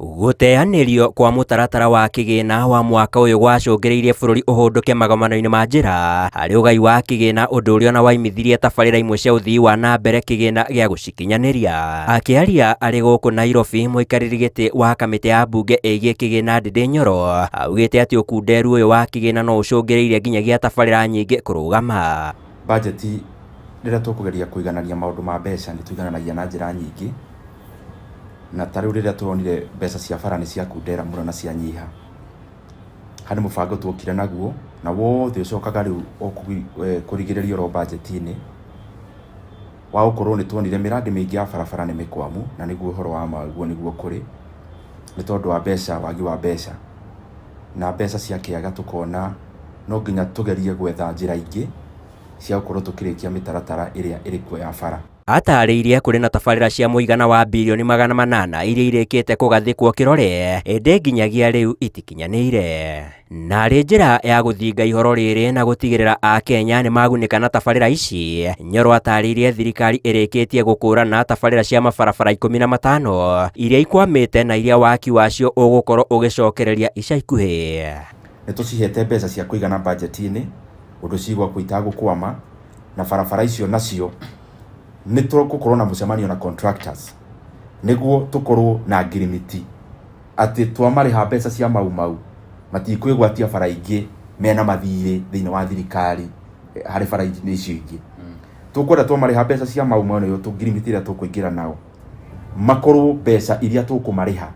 Guteanĩrio kwa mũtaratara wa kĩgĩna wa mwaka ũyũ gwacũngĩrĩirie bũrũri ũhũndũke magomano-inĩ ma njĩra harĩ ũgai wa kĩgĩna, ũndũ ũrĩa ona waimithirie tabarĩra imwe cia ũthii wa na mbere kĩgĩna gĩa gũcikinyanĩria. Akĩaria arĩ gũkũ Nairobi, mũikarĩri gĩtĩ wa kamĩtĩ ya mbunge ĩgiĩ kĩgĩna Ndindi Nyoro augĩte atĩ ũkunderu ũyũ wa kĩgĩna no ũcũngĩrĩirie nginyagia tabarĩra nyingĩ kũrũgama. Bajeti rĩrĩa tũkũgeria kũiganania maũndũ ma mbeca nĩ tũigananagia na njĩra nyingĩ, na tarĩu rĩrĩa turonire mbeca cia bara nĩ ciakundera mũno na cianyiha, harĩ mũbango twokire naguo na wothe ũcokaga rĩu kũrigĩrĩria oro bajeti-inĩ wa gũkorwo nĩ tuonire mĩrandi mĩingĩ ya barabara nĩ mĩkwamu, na nĩguo ũhoro wa maguo nĩguo kũrĩ nĩ tondũ wa mbeca, wagi wa mbeca, na mbeca ciakĩaga tũkona no nginya tũgerie gwetha njĩra ingĩ cia gũkorwo tũkĩrĩkia mĩtaratara ĩrĩa ĩrĩ kuo ya bara. Atarĩirie kũrĩ na tabarĩra cia mũigana wa birioni 800 iria irĩkĩte kũgathĩkwo kĩrore, ĩndĩ nginyagia rĩu itikinyanĩire. Na arĩ njĩra ya gũthinga ihoro rĩrĩ na gũtigĩrĩra Akenya nĩ magunĩka na tabarĩra ici, Nyoro atarĩirie thirikari ĩrĩkĩtie gũkũrana tabarĩra cia mabarabara 15 iria ikwamĩte na iria waki wacio ũgũkorwo ũgĩcokereria ica ikuhĩ. Nĩ tũcihete mbeca cia kũigana bajeti-inĩ ũndũ cigwakwo itagũkwama, na barabara icio nacio nĩ tũgũkorwo na mũcemanio na contractors nĩguo tũkorwo na ngirimiti atĩ twamarĩha mbeca cia mau matikwĩgwatia bara ingĩ mena mathirĩ thĩinĩ wa thirikari harĩ bara icio ingĩ. Tũkwenda twamarĩha mbeca cia mau nĩyo ngirimiti ĩrĩa tũkũingĩra nao makorwo mbeca iria tũkũmarĩha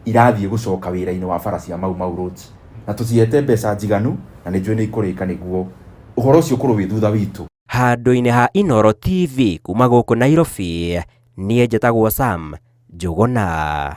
irathiĩ gũcoka wĩra-inĩ wa bara cia mau roads, na tũcihete mbeca njiganu na nĩ njũĩ nĩ ikũrĩka nĩguo ũhoro ũcio ũkorwo wĩ thutha witũ. Handũ-inĩ ha Inooro TV kuma gũkũ Nairobi, niĩ njĩtagwo Sam Njũgũna.